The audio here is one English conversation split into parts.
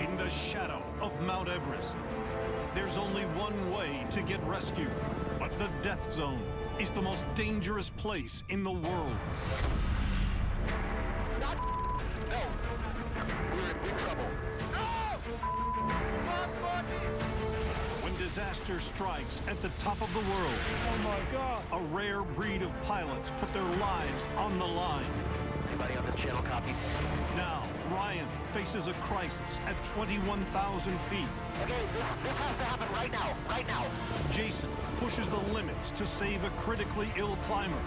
in the shadow of Mount Everest. There's only one way to get rescued, but the death zone is the most dangerous place in the world. No! We're in big trouble. When disaster strikes at the top of the world, Oh my God! a rare breed of pilots put their lives on the line. Anybody on this channel copy? Now, Ryan faces a crisis at 21,000 feet. Okay, this has to happen right now, right now. Jason pushes the limits to save a critically ill climber.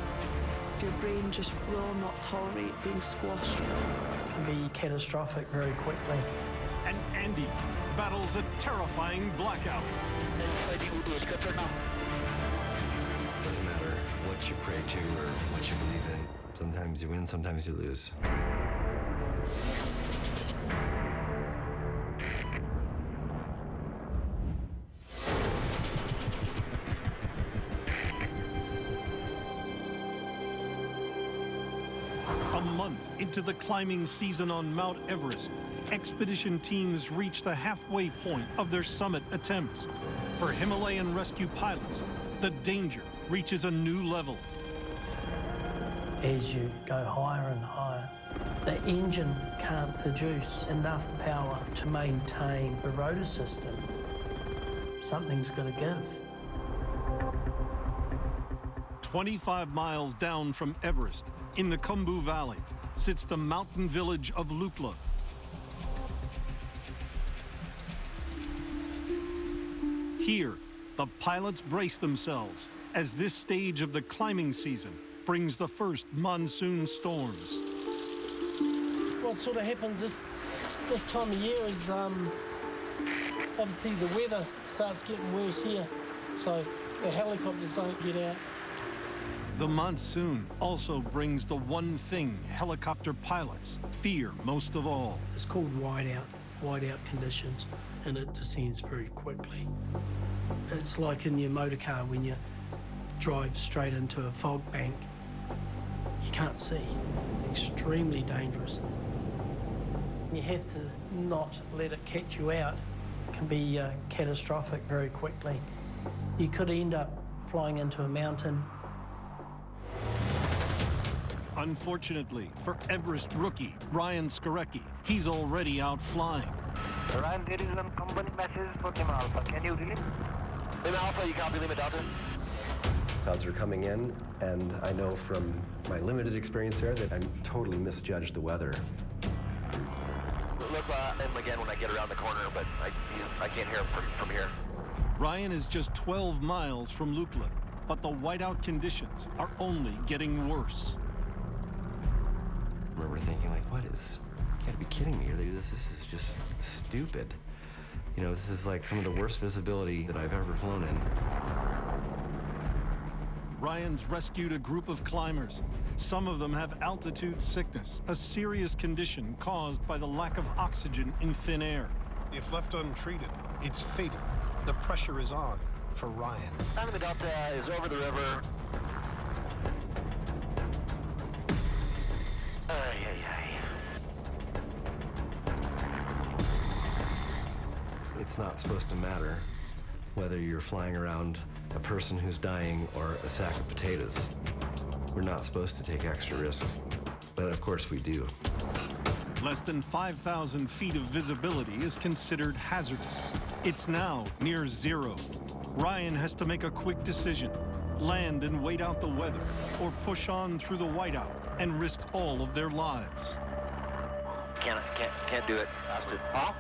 Your brain just will not tolerate being squashed. Can be catastrophic very quickly. And Andy battles a terrifying blackout. Doesn't matter what you pray to or what you believe in. Sometimes you win, sometimes you lose. A month into the climbing season on Mount Everest, expedition teams reach the halfway point of their summit attempts. For Himalayan rescue pilots, the danger reaches a new level. As you go higher and higher, the engine can't produce enough power to maintain the rotor system. Something's got to give. 25 miles down from Everest, in the Khumbu Valley, sits the mountain village of Lukla. Here, the pilots brace themselves as this stage of the climbing season brings the first monsoon storms. What sort of happens this time of year is obviously the weather starts getting worse here, so the helicopters don't get out. The monsoon also brings the one thing helicopter pilots fear most of all. It's called whiteout conditions, and it descends very quickly. It's like in your motor car when you drive straight into a fog bank. You can't see. Extremely dangerous. You have to not let it catch you out. It can be catastrophic very quickly. You could end up flying into a mountain. Unfortunately for Everest rookie Ryan Skorecki, he's already out flying. Ryan, there is one company message for Lima Alpha. Can you relay? Lima Alpha, you copy Lima Delta? Clouds are coming in, and I know from my limited experience there that I totally misjudged the weather. Look, him again when I get around the corner, but I can't hear him from here. Ryan is just 12 miles from Lukla, but the whiteout conditions are only getting worse. I remember thinking, like, you gotta be kidding me. This is just stupid. You know, this is like some of the worst visibility that I've ever flown in. Ryan's rescued a group of climbers. Some of them have altitude sickness, a serious condition caused by the lack of oxygen in thin air. If left untreated, it's fatal. The pressure is on for Ryan. Lima Delta is over the river. It's not supposed to matter whether you're flying around a person who's dying or a sack of potatoes. We're not supposed to take extra risks, but of course we do. Less than 5,000 feet of visibility is considered hazardous. It's now near zero. Ryan has to make a quick decision: land and wait out the weather, or push on through the whiteout and risk all of their lives. Can't do it. Huh?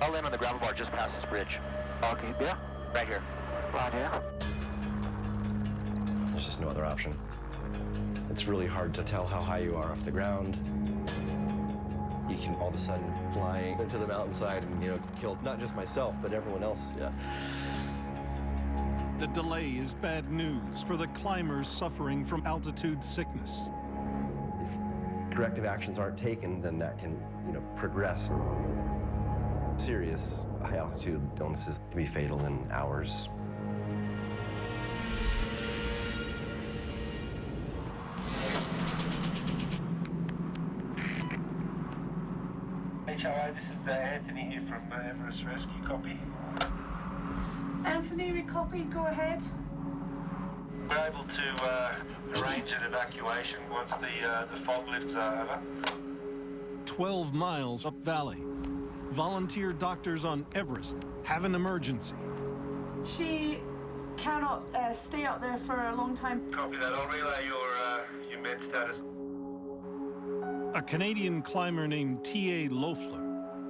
I'll land on the gravel bar just past this bridge. Okay, yeah? Right here. Right here. There's just no other option. It's really hard to tell how high you are off the ground. You can all of a sudden fly into the mountainside and, kill not just myself, but everyone else. Yeah. The delay is bad news for the climbers suffering from altitude sickness. If corrective actions aren't taken, then that can, progress. Serious high-altitude illnesses can be fatal in hours. Hello, this is Anthony here from Everest Rescue. Copy. Anthony, we copy. Go ahead. We're able to arrange an evacuation once the fog lifts are over. 12 miles up valley. Volunteer doctors on Everest have an emergency. She cannot stay up there for a long time. Copy that. I'll relay your med status. A Canadian climber named T.A. Lukla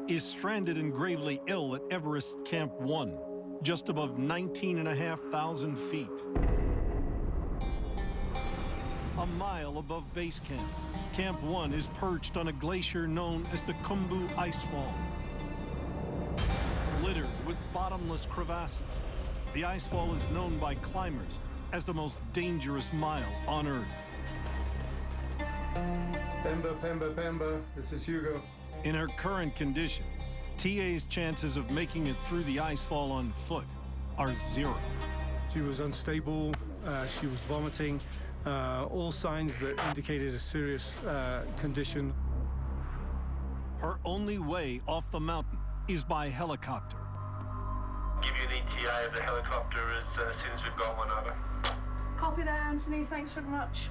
is stranded and gravely ill at Everest Camp 1, just above 19,500 feet. A mile above base camp, Camp 1 is perched on a glacier known as the Khumbu Icefall. Littered with bottomless crevasses, the icefall is known by climbers as the most dangerous mile on Earth. Pemba, this is Hugo. In her current condition, TA's chances of making it through the icefall on foot are 0. She was unstable, she was vomiting, all signs that indicated a serious condition. Her only way off the mountain is by helicopter. Give you an ETA of the helicopter as soon as we've got one over. Copy that, Anthony. Thanks very much.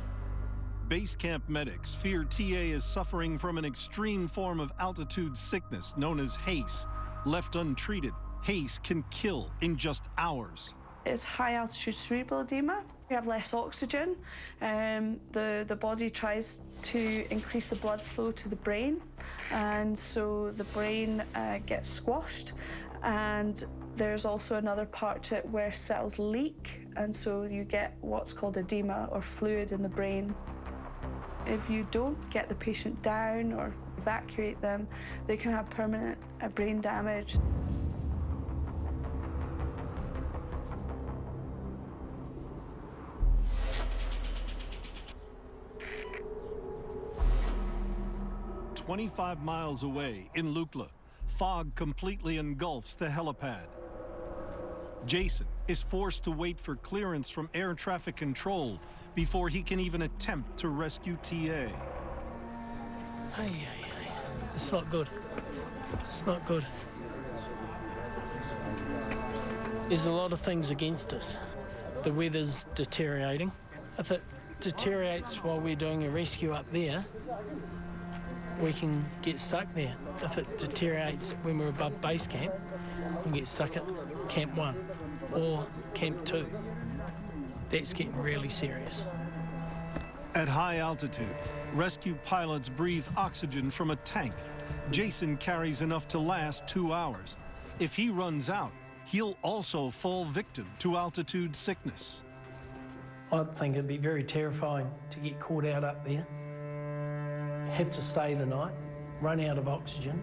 Base camp medics fear TA is suffering from an extreme form of altitude sickness known as HACE. Left untreated, HACE can kill in just hours. It's high altitude cerebral edema. We have less oxygen. The body tries to increase the blood flow to the brain, and so the brain gets squashed. And there's also another part to it where cells leak, and so you get what's called edema or fluid in the brain. If you don't get the patient down or evacuate them, they can have permanent brain damage. "25 miles away in Lukla, fog completely engulfs the helipad. Jason is forced to wait for clearance from air traffic control before he can even attempt to rescue TA. Hey. It's not good. It's not good. There's a lot of things against us. The weather's deteriorating. If it deteriorates while we're doing a rescue up there, we can get stuck there. If it deteriorates when we're above base camp, we can get stuck at Camp 1 or Camp 2. That's getting really serious. At high altitude, rescue pilots breathe oxygen from a tank. Jason carries enough to last 2 hours. If he runs out, he'll also fall victim to altitude sickness. I think it'd be very terrifying to get caught out up there, have to stay the night, run out of oxygen.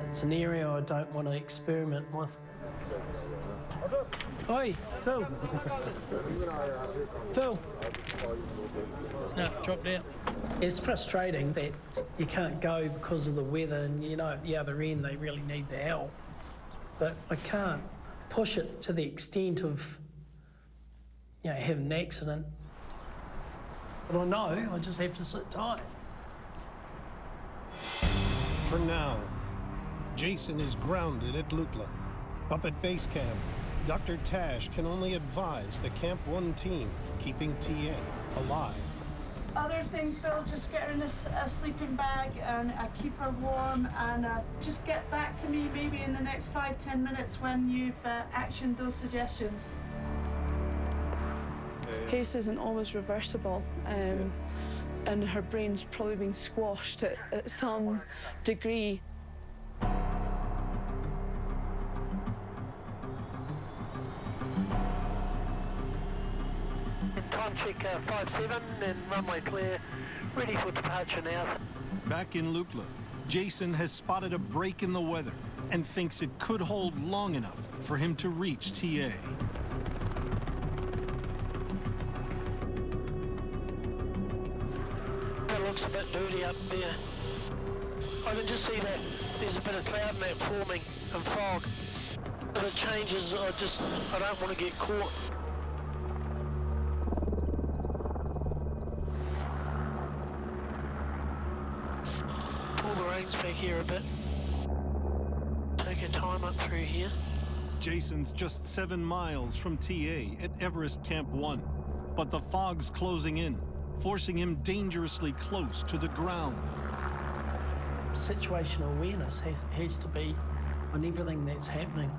It's an area I don't want to experiment with. Oi, Phil. Phil. No, dropped out. It's frustrating that you can't go because of the weather, and you know at the other end they really need the help. But I can't push it to the extent of, you know, having an accident. But I know I just have to sit tight. For now, Jason is grounded at Lukla. Up at base camp, Dr. Tash can only advise the Camp 1 team keeping TA alive. Other thing, Phil, just get her in a sleeping bag and keep her warm, and just get back to me maybe in the next 5-10 minutes when you've actioned those suggestions. Pace isn't always reversible, and her brain's probably been squashed at some degree. Time check 57 and runway clear, ready for departure now. Back in Lukla, Jason has spotted a break in the weather and thinks it could hold long enough for him to reach TA. It looks a bit dirty up there. I can just see that there's a bit of cloud map forming and fog. If it changes, I don't want to get caught. Pull the reins back here a bit. climb up through here. Jason's just 7 miles from TA at Everest Camp 1, but the fog's closing in, forcing him dangerously close to the ground. Situational awareness has to be on everything that's happening.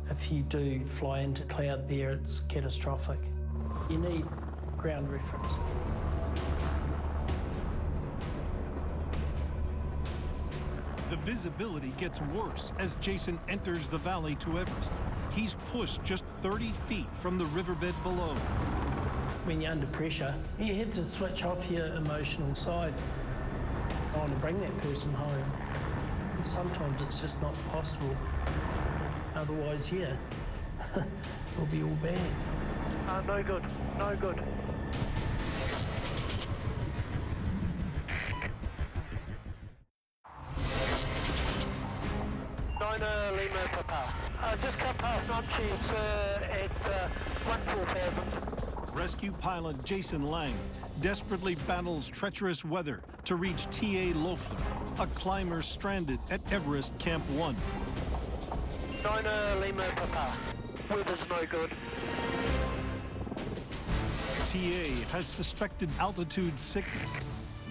If you do fly into cloud there, it's catastrophic. You need ground reference. The visibility gets worse as Jason enters the valley to Everest. He's pushed just 30 feet from the riverbed below. When you're under pressure, you have to switch off your emotional side. I want to bring that person home. And sometimes it's just not possible. Otherwise, yeah, it'll be all bad. No good, no good. Lima Papa. Just come past Monsoon at 14,000. Rescue pilot Jason Lang desperately battles treacherous weather to reach TA Lukla, a climber stranded at Everest Camp 1. 9 Lima Papa. Weather's no good. TA has suspected altitude sickness,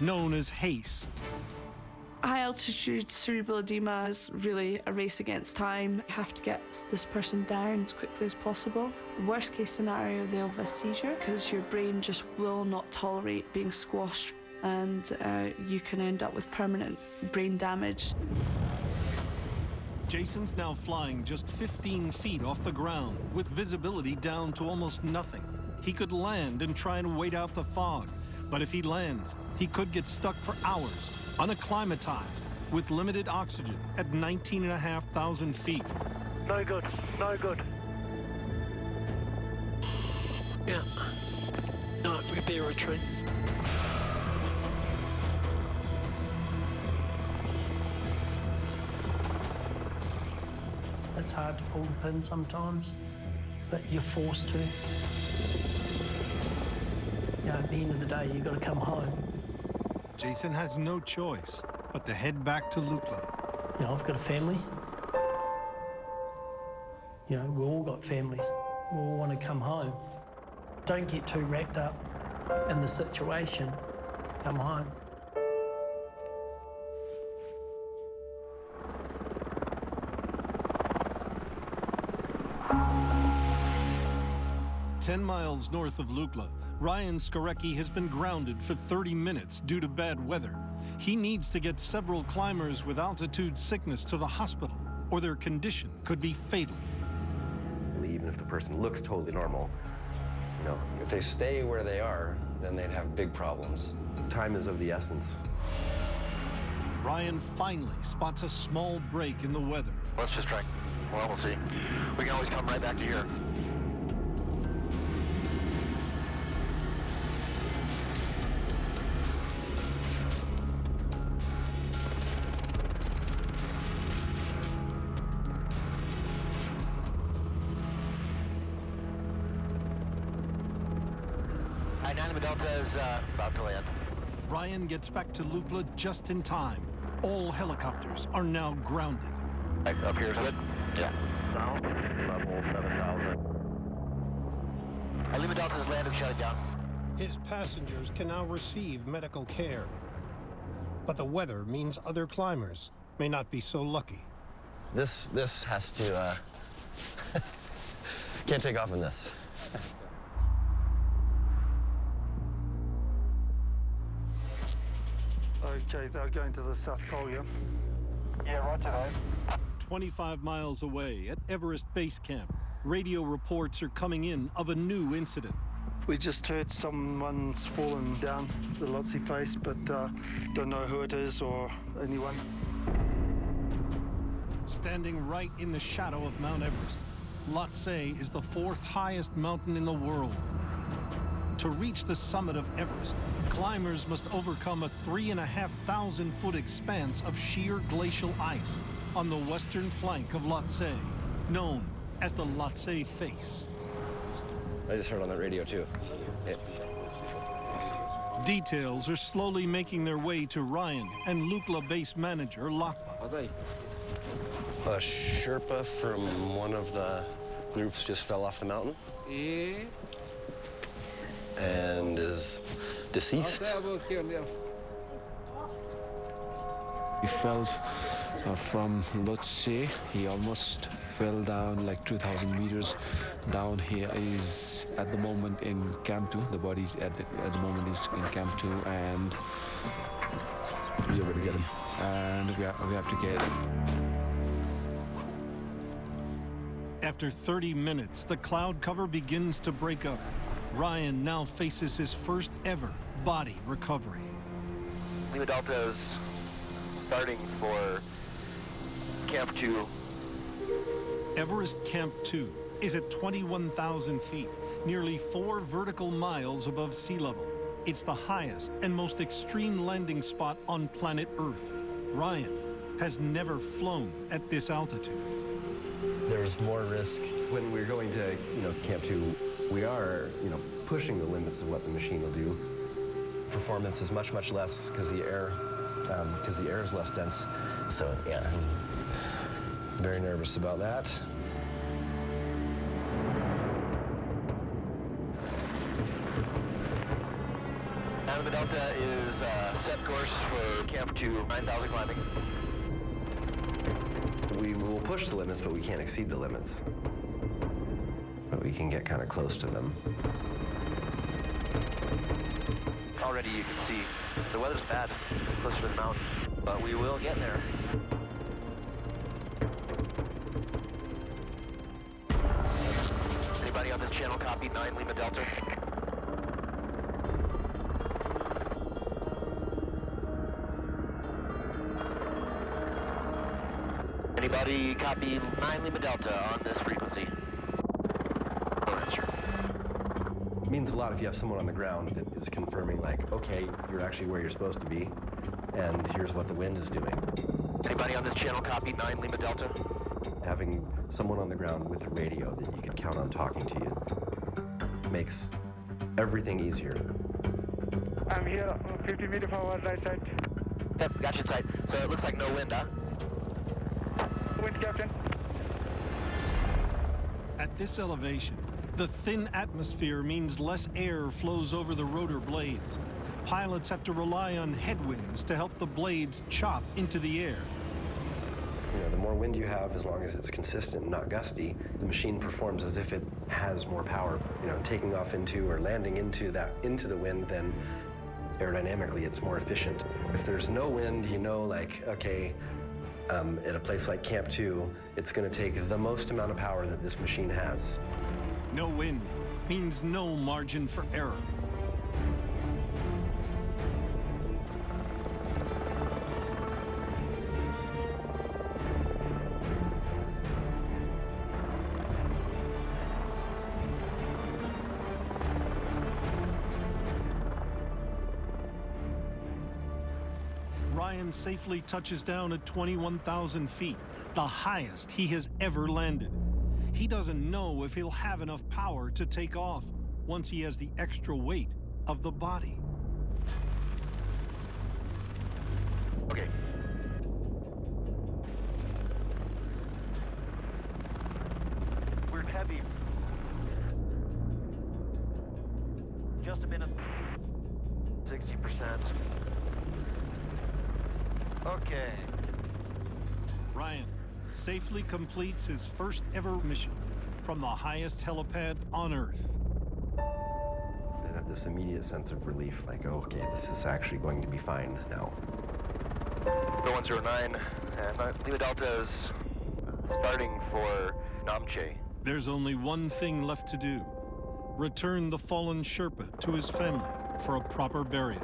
known as HACE. High altitude cerebral edema is really a race against time. You have to get this person down as quickly as possible. The worst case scenario, they'll have a seizure because your brain just will not tolerate being squashed, and you can end up with permanent brain damage. Jason's now flying just 15 feet off the ground with visibility down to almost nothing. He could land and try and wait out the fog, but if he lands, he could get stuck for hours, unacclimatized, with limited oxygen at 19,500 feet. No good, no good. Yeah. No, we better retreat. It's hard to pull the pin sometimes, but you're forced to. You know, at the end of the day, you've got to come home. Jason has no choice but to head back to Lukla. You know, I've got a family. You know, we've all got families. We all want to come home. Don't get too wrapped up in the situation. Come home. Ten miles north of Lukla, Ryan Skorecki has been grounded for 30 minutes due to bad weather. He needs to get several climbers with altitude sickness to the hospital, or their condition could be fatal. Even if the person looks totally normal, you know, if they stay where they are, then they'd have big problems. Time is of the essence. Ryan finally spots a small break in the weather. Let's just try. Well, we'll see. We can always come right back to here. Delta is about to land. Ryan gets back to Lukla just in time. All helicopters are now grounded. Right, up here is good? Yeah. South, level 7,000. Lima Delta has landed, shut it down. His passengers can now receive medical care. But the weather means other climbers may not be so lucky. This has to, can't take off in this. Okay, they're going to the South Pole, yeah? Yeah, roger that. 25 miles away at Everest Base Camp, radio reports are coming in of a new incident. We just heard someone's fallen down the Lhotse face, but don't know who it is or anyone. Standing right in the shadow of Mount Everest, Lhotse is the 4th highest mountain in the world. To reach the summit of Everest, climbers must overcome a 3,500-foot expanse of sheer glacial ice on the western flank of Lhotse, known as the Lhotse Face. I just heard on that radio too. Details are slowly making their way to Ryan and Lukla base manager Lukla. A Sherpa from one of the groups just fell off the mountain. Yeah. And is deceased. He fell from Lutse. He almost fell down like 2,000 meters down. He is at the moment in Camp 2. The body at the moment is in Camp 2, and He's over to get him. And we have to get him. After 30 minutes, the cloud cover begins to break up. Ryan now faces his first ever body recovery. Lima Delta is starting for Camp 2. Everest Camp 2 is at 21,000 feet, nearly 4 vertical miles above sea level. It's the highest and most extreme landing spot on planet Earth. Ryan has never flown at this altitude. There's more risk when we're going to, Camp 2. We are, pushing the limits of what the machine will do. Performance is much, much less because the air is less dense. So yeah, I'm very nervous about that. Lima Delta is set course for Camp 2, 9,000 climbing. We will push the limits, but we can't exceed the limits. But we can get kind of close to them. Already you can see the weather's bad closer to the mountain, but we will get there. Anybody on this channel copy 9 Lima Delta? Anybody copy 9 Lima Delta on this frequency? No answer. It means a lot if you have someone on the ground that is confirming, like, okay, you're actually where you're supposed to be, and here's what the wind is doing. Anybody on this channel copy 9 Lima Delta? Having someone on the ground with a radio that you can count on talking to you makes everything easier. I'm here, 50 meters forward, right side. Yep, got you in sight. So it looks like no wind, huh? Wind, Captain. At this elevation, the thin atmosphere means less air flows over the rotor blades. Pilots have to rely on headwinds to help the blades chop into the air. The more wind you have, as long as it's consistent and not gusty, the machine performs as if it has more power. Taking off into or landing into the wind, then aerodynamically it's more efficient. If there's no wind, okay, at a place like Camp 2, it's going to take the most amount of power that this machine has. No wind means no margin for error. Ryan safely touches down at 21,000 feet, the highest he has ever landed. He doesn't know if he'll have enough power to take off once he has the extra weight of the body. Okay. We're heavy. Just a minute. 60%. Okay. Ryan safely completes his first ever mission from the highest helipad on Earth. I have this immediate sense of relief, like, oh, okay, this is actually going to be fine now. 109, and Lima Delta is starting for Namche. There's only one thing left to do: return the fallen Sherpa to his family for a proper burial.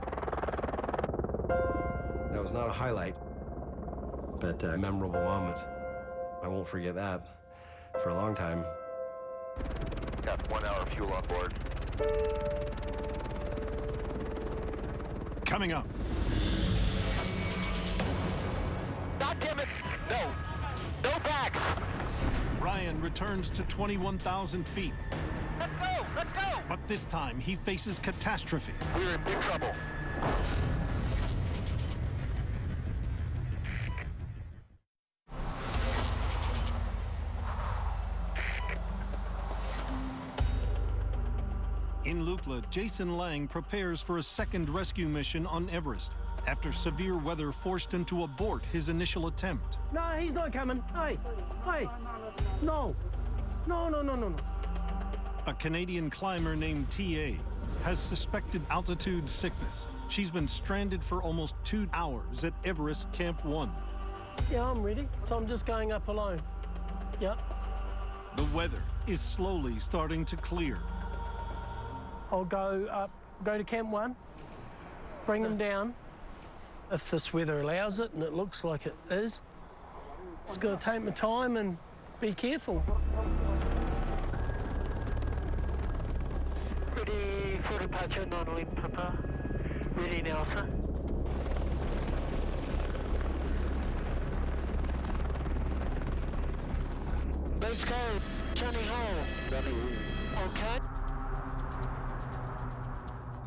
That was not a highlight, but a memorable moment. I won't forget that for a long time. Got 1 hour fuel on board. Coming up. God damn it! No! No backs! Ryan returns to 21,000 feet. Let's go! Let's go! But this time, he faces catastrophe. We're in big trouble. In Lukla, Jason Lang prepares for a second rescue mission on Everest after severe weather forced him to abort his initial attempt. No, he's not coming. Hey, no. No. A Canadian climber named TA has suspected altitude sickness. She's been stranded for almost 2 hours at Everest Camp 1. Yeah, I'm ready. So I'm just going up alone. Yep. The weather is slowly starting to clear. I'll go to Camp 1, bring him down. If this weather allows it, and it looks like it is, just got to take my time and be careful. Ready for departure, non-wind, Papa. Ready now, sir. Let's go, Johnny Hole. Okay.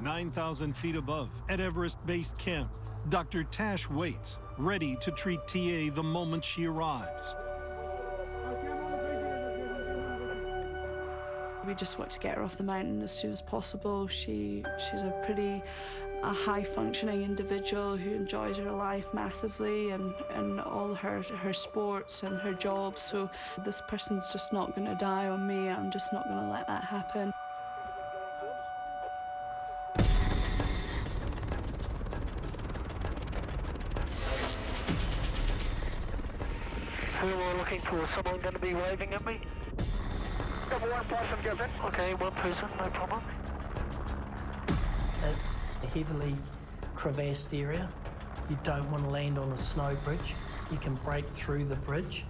9,000 feet above, at Everest Base Camp, Dr. Tash waits, ready to treat TA the moment she arrives. We just want to get her off the mountain as soon as possible. She's a pretty high-functioning individual who enjoys her life massively and all her sports and her job. So this person's just not going to die on me. I'm just not going to let that happen. Who am I looking for? Someone going to be waving at me? Number one person given. Okay, one person, no problem. It's a heavily crevassed area. You don't want to land on a snow bridge. You can break through the bridge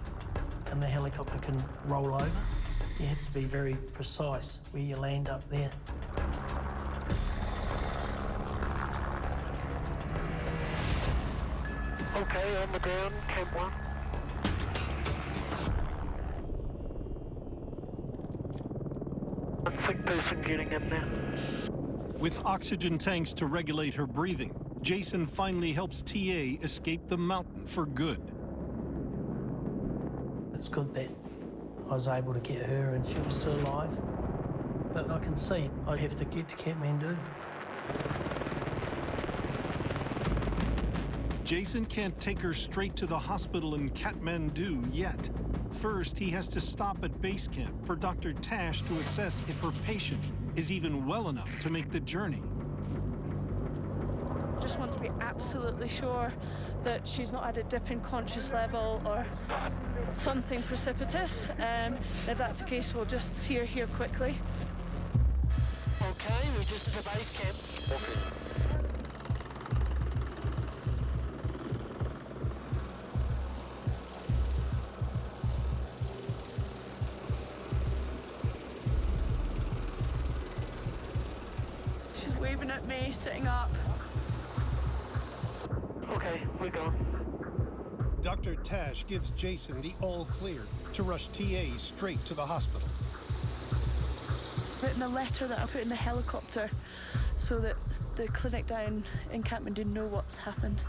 and the helicopter can roll over. You have to be very precise where you land up there. Okay, on the ground, Camp 1. One sick person getting in there. With oxygen tanks to regulate her breathing, Jason finally helps TA escape the mountain for good. It's good that I was able to get her and she was still alive. But I can see I have to get to Kathmandu. Jason can't take her straight to the hospital in Kathmandu yet. First, he has to stop at base camp for Dr. Tash to assess if her patient is even well enough to make the journey. Just want to be absolutely sure that she's not had a dip in conscious level or something precipitous. If that's the case, we'll just see her here quickly. Okay, we're just at the base camp. Okay. She's waving at me, sitting up. Okay, we're gone. Dr. Tash gives Jason the all clear to rush TA straight to the hospital. Written a letter that I put in the helicopter so that the clinic down in Kathmandu know what's happened.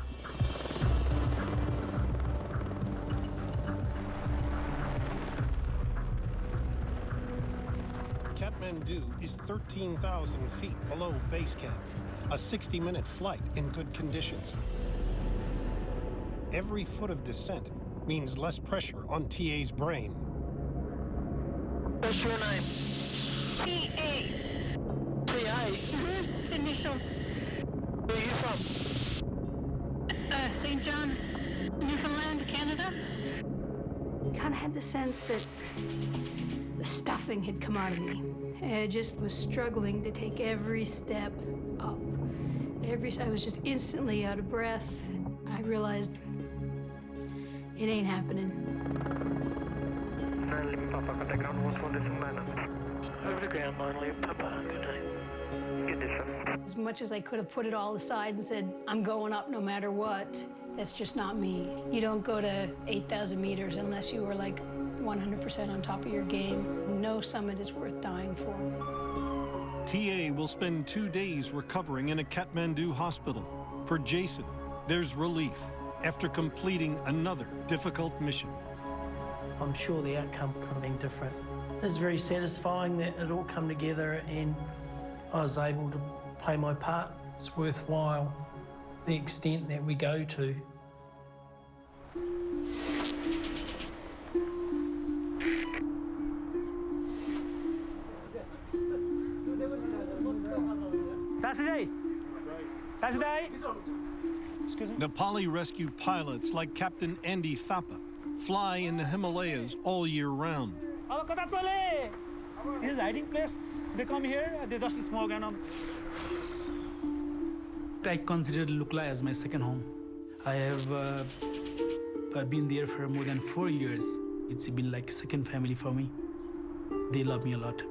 Kathmandu is 13,000 feet below base camp, a 60-minute flight in good conditions. Every foot of descent means less pressure on TA's brain. What's your name? T.A. TA? It's initials. Where are you from? St. John's, Newfoundland, Canada. Kind of had the sense that the stuffing had come out of me. I just was struggling to take every step up. I was just instantly out of breath. I realized it ain't happening. Papa, contact ground 141 Over the ground, 9 Papa, good night. Good day, sir. As much as I could have put it all aside and said, I'm going up no matter what, that's just not me. You don't go to 8,000 meters unless you were like 100% on top of your game. No summit is worth dying for. TA will spend 2 days recovering in a Kathmandu hospital. For Jason, there's relief after completing another difficult mission. I'm sure the outcome could have been different. It's very satisfying that it all come together and I was able to play my part. It's worthwhile, the extent that we go to. Nepali rescue pilots like Captain Andy Thapa fly in the Himalayas all year round. This is hiding place. They come here, they just smoke and I consider Lukla as my second home. I have been there for more than 4 years. It's been like a second family for me. They love me a lot.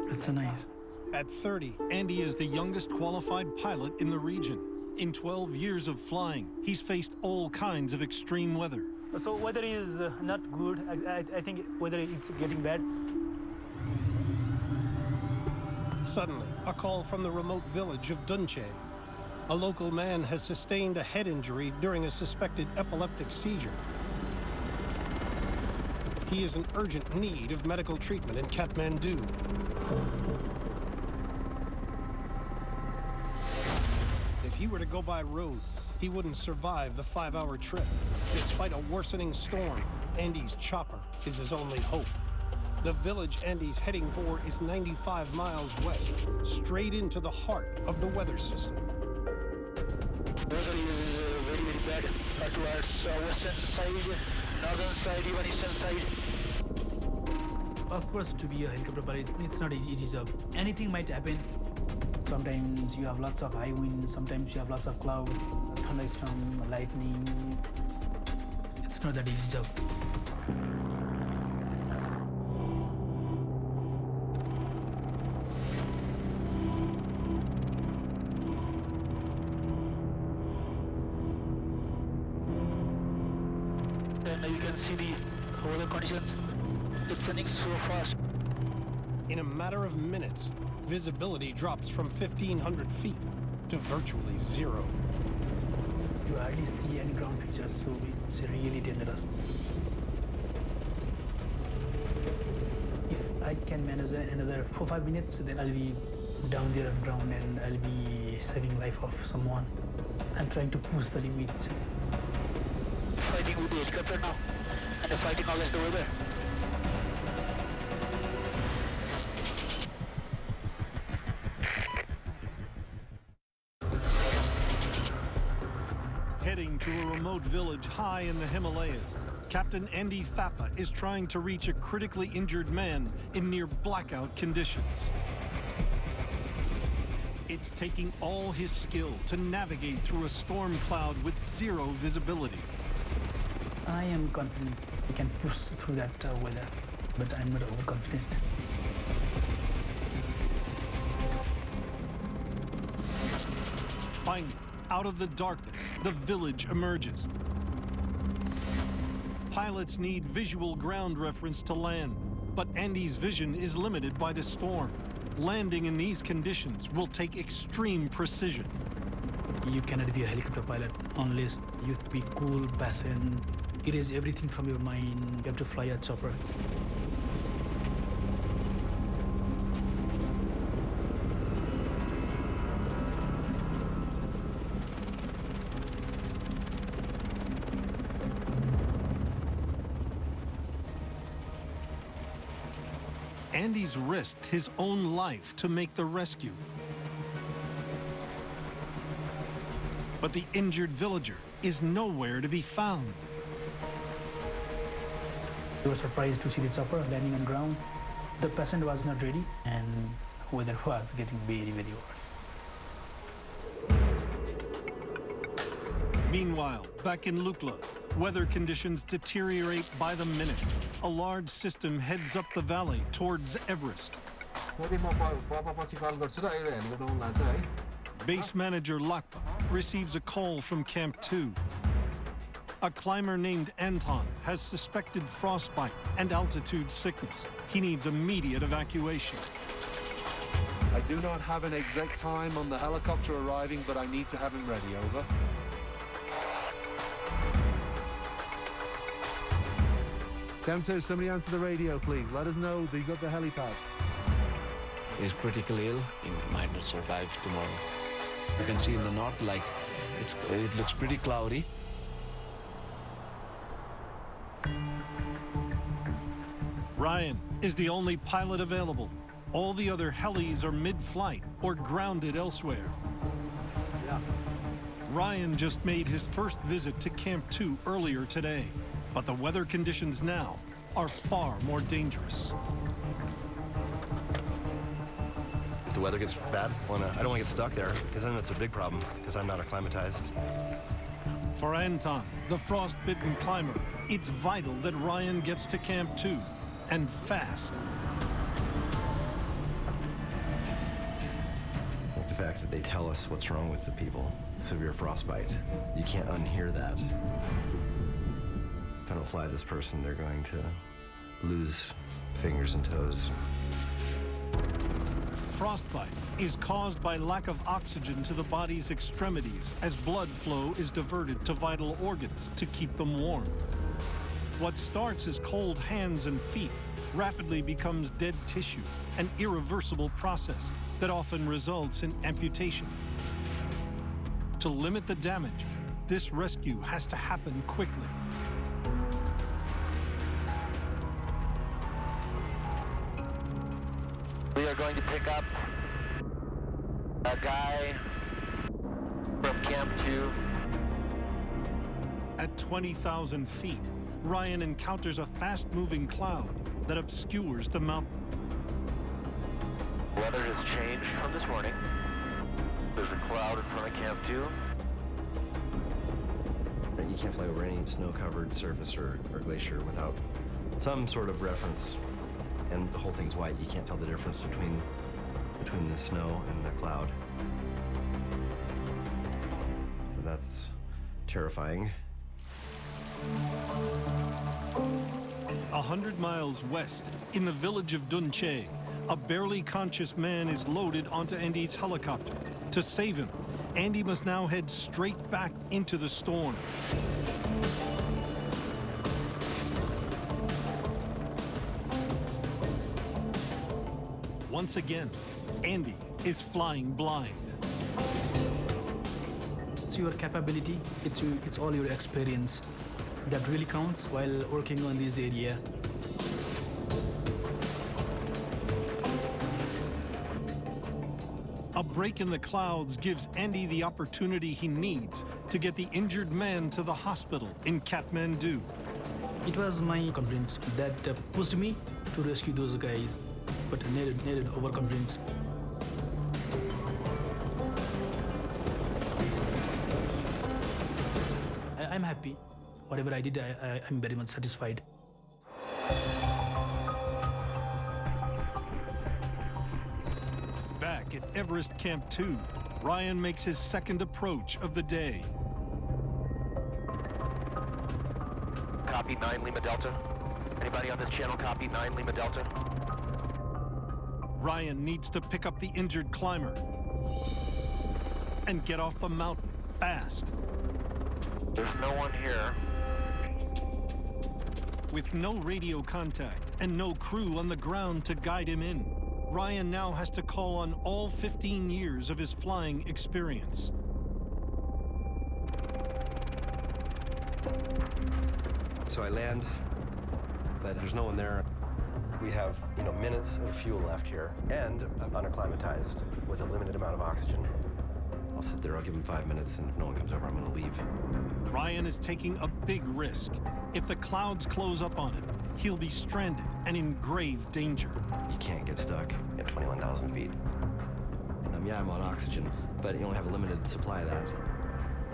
It's so nice. At 30, Andy is the youngest qualified pilot in the region. In 12 years of flying, he's faced all kinds of extreme weather. So weather is not good. I think weather is getting bad. Suddenly, a call from the remote village of Dunche. A local man has sustained a head injury during a suspected epileptic seizure. He is in urgent need of medical treatment in Kathmandu. If he were to go by road, he wouldn't survive the 5-hour trip. Despite a worsening storm, Andy's chopper is his only hope. The village Andy's heading for is 95 miles west, straight into the heart of the weather system. Weather is very, very bad towards western side, northern side, even eastern side. Of course, to be a helicopter pilot, it's not an easy job. Anything might happen. Sometimes you have lots of high winds, sometimes you have lots of cloud, thunderstorm, lightning. It's not that easy job. And you can see the weather conditions. It's turning so fast. In a matter of minutes, visibility drops from 1,500 feet to virtually zero. You hardly see any ground features, so it's really dangerous. If I can manage another 4-5 minutes, then I'll be down there on ground and I'll be saving life of someone. I'm trying to push the limit. Fighting with the helicopter now, and fighting against the weather. Heading to a remote village high in the Himalayas, Captain Andy Thapa is trying to reach a critically injured man in near blackout conditions. It's taking all his skill to navigate through a storm cloud with zero visibility. I am confident we can push through that weather, but I'm not overconfident. Finally, out of the darkness, the village emerges. Pilots need visual ground reference to land, but Andy's vision is limited by the storm. Landing in these conditions will take extreme precision. You cannot be a helicopter pilot unless you be cool, patient, erase everything from your mind. You have to fly a chopper. Andy's risked his own life to make the rescue. But the injured villager is nowhere to be found. We were surprised to see the chopper landing on ground. The patient was not ready, and weather was getting very, very hot. Meanwhile, back in Lukla, weather conditions deteriorate by the minute. A large system heads up the valley towards Everest. Base manager Lukla receives a call from Camp 2. A climber named Anton has suspected frostbite and altitude sickness. He needs immediate evacuation. I do not have an exact time on the helicopter arriving, but I need to have him ready, over. Camp 2, somebody answer the radio, please. Let us know he's at the helipad. is critically ill. He might not survive tomorrow. You can see in the north, like, it looks pretty cloudy. Ryan is the only pilot available. All the other helis are mid-flight or grounded elsewhere. Ryan just made his first visit to Camp 2 earlier today, but the weather conditions now are far more dangerous. If the weather gets bad, I don't want to get stuck there, because then that's a big problem, because I'm not acclimatized. For Anton, the frost-bitten climber, it's vital that Ryan gets to Camp 2, and fast. Like the fact that they tell us what's wrong with the people, severe frostbite. You can't unhear that. If I don't fly this person, they're going to lose fingers and toes. Frostbite is caused by lack of oxygen to the body's extremities as blood flow is diverted to vital organs to keep them warm. What starts as cold hands and feet rapidly becomes dead tissue, an irreversible process that often results in amputation. To limit the damage, this rescue has to happen quickly. We are going to pick up a guy from Camp 2. At 20,000 feet, Ryan encounters a fast-moving cloud that obscures the mountain. Weather has changed from this morning. There's a cloud in front of Camp 2. You can't fly over any snow-covered surface or glacier without some sort of reference. And the whole thing's white. You can't tell the difference between the snow and the cloud. So that's terrifying. 100 miles west, in the village of Dunche, a barely conscious man is loaded onto Andy's helicopter. To save him, Andy must now head straight back into the storm. Once again, Andy is flying blind. It's your capability, it's all your experience that really counts while working on this area. A break in the clouds gives Andy the opportunity he needs to get the injured man to the hospital in Kathmandu. It was my confidence that pushed me to rescue those guys, but I needed overconfidence. I'm happy. Whatever I did, I'm very much satisfied. Back at Everest Camp 2, Ryan makes his second approach of the day. Copy 9 Lima Delta. Anybody on this channel copy 9 Lima Delta? Ryan needs to pick up the injured climber and get off the mountain fast. There's no one here. With no radio contact and no crew on the ground to guide him in, Ryan now has to call on all 15 years of his flying experience. So I land, but there's no one there. We have, minutes of fuel left here, and I'm unacclimatized with a limited amount of oxygen. I'll sit there, I'll give him 5 minutes, and if no one comes over, I'm gonna leave. Ryan is taking a big risk. If the clouds close up on him, he'll be stranded and in grave danger. You can't get stuck at 21,000 feet. Yeah, I'm on oxygen, but you only have a limited supply of that.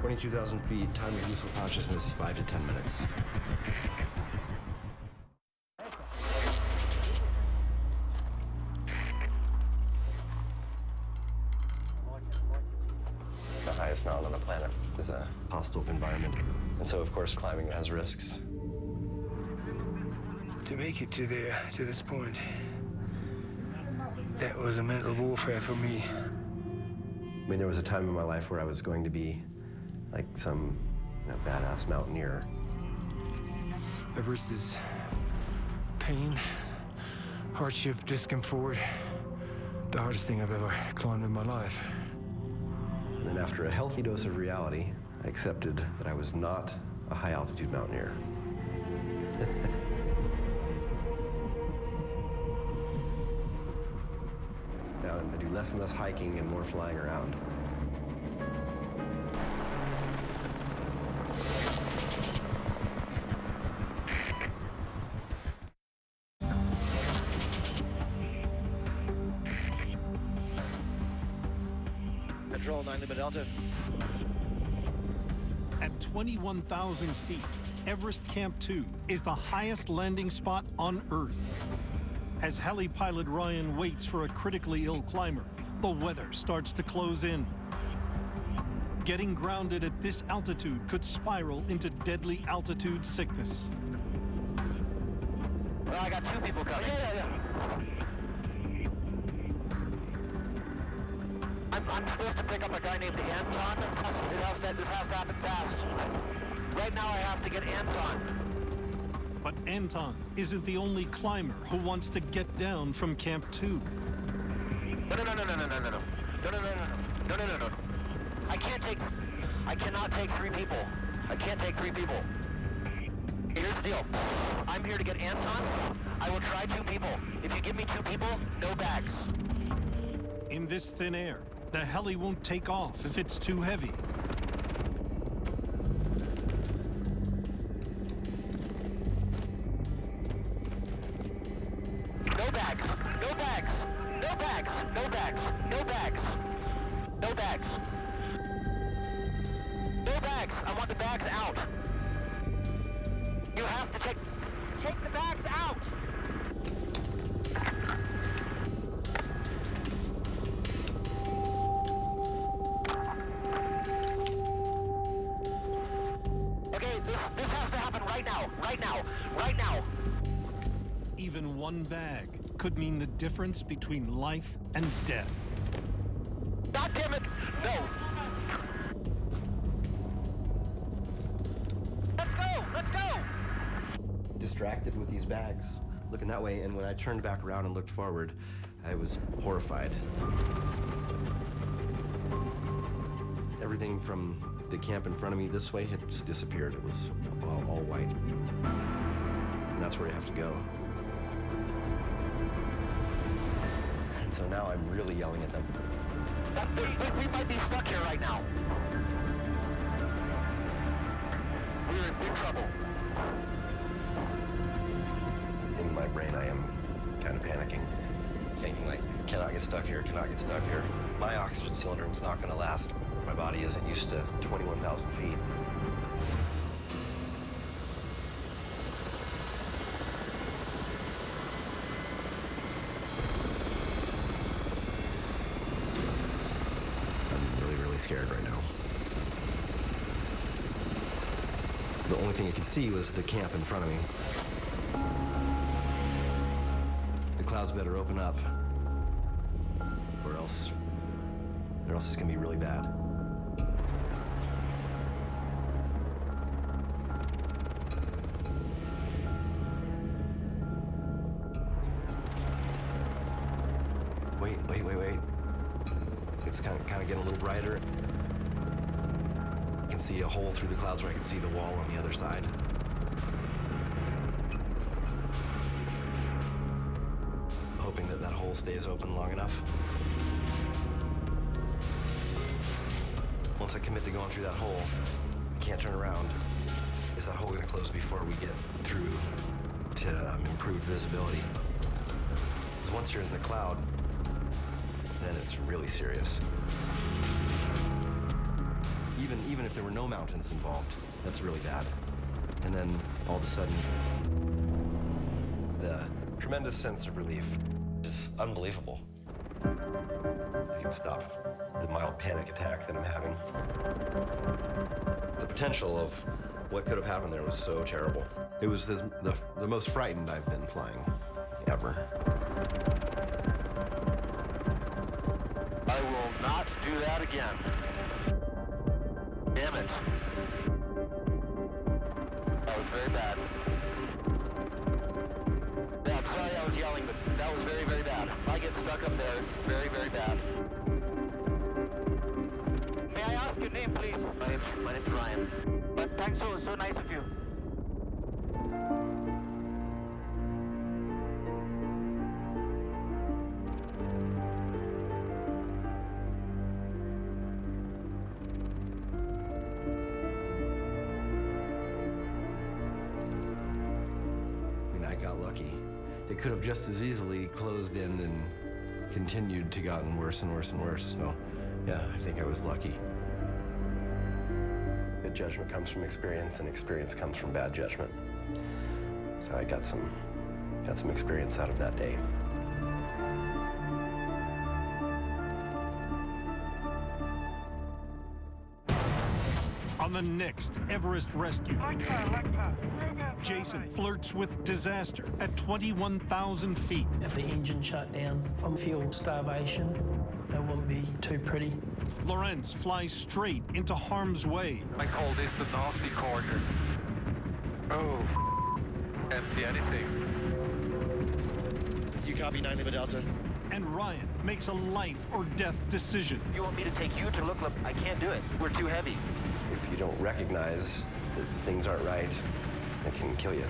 22,000 feet, time of useful consciousness, 5 to 10 minutes. The highest mountain on the planet is a hostile environment. And so, of course, climbing has risks. To make it to this point, that was a mental warfare for me. I mean, there was a time in my life where I was going to be like some badass mountaineer. Everest is pain, hardship, discomfort, the hardest thing I've ever climbed in my life. And then after a healthy dose of reality, I accepted that I was not a high-altitude mountaineer. Now I do less and less hiking and more flying around. Control 9 Lima Delta. At 21,000 feet, Everest Camp 2 is the highest landing spot on Earth. As heli pilot Ryan waits for a critically ill climber, the weather starts to close in. Getting grounded at this altitude could spiral into deadly altitude sickness. Well, I got 2 people coming. Yeah. I'm supposed to pick up a guy named Anton. This has to happen fast. Right now I have to get Anton. But Anton isn't the only climber who wants to get down from Camp 2. No. I cannot take 3 people. I can't take 3 people. Here's the deal. I'm here to get Anton. I will try 2 people. If you give me 2 people, no bags. In this thin air, the heli won't take off if it's too heavy. No bags. No bags. No bags. No bags. No bags. No bags. No bags. I want the bags out. You have to take the bags out. Okay, this has to happen right now. Right now. Right now. Even one bag could mean the difference between life and death. God damn it! No! Let's go! Let's go! Distracted with these bags, looking that way, and when I turned back around and looked forward, I was horrified. Everything from the camp in front of me this way had just disappeared. It was all white. And that's where you have to go. And so now I'm really yelling at them. We might be stuck here right now. We're in big trouble. In my brain, I am kind of panicking, thinking like, cannot get stuck here, cannot get stuck here. My oxygen cylinder was not gonna last. My body isn't used to 21,000 feet. I'm really scared right now. The only thing I could see was the camp in front of me. The clouds better open up, or else it's gonna be really bad. Wait. It's kind of getting a little brighter. I can see a hole through the clouds where I can see the wall on the other side. Hoping that hole stays open long enough. Once I commit to going through that hole, I can't turn around. Is that hole gonna close before we get through to improved visibility? Because once you're in the cloud, then it's really serious. Even if there were no mountains involved, that's really bad. And then all of a sudden, the tremendous sense of relief is unbelievable. I can stop the mild panic attack that I'm having. The potential of what could have happened there was so terrible. It was the most frightened I've been flying ever. I will not do that again. Damn it. That was very bad. Yeah, I'm sorry I was yelling, but That was very, very bad. If I get stuck up there, it's very, very bad. May I ask your name, please? My name's Ryan. But thanks, so nice of you. I got lucky. It could have just as easily closed in and continued to gotten worse and worse and worse. So, yeah, I think I was lucky. Good judgment comes from experience, and experience comes from bad judgment. So I got some experience out of that day. On the next Everest Rescue, Jason flirts with disaster at 21,000 feet. If the engine shut down from fuel starvation, that wouldn't be too pretty. Lorenz flies straight into harm's way. I call this the nasty corner. Oh, can't see anything. You copy 9 Lima Delta. And Ryan makes a life or death decision. You want me to take you to Lukla? I can't do it. We're too heavy. If you don't recognize that things aren't right, it can kill you.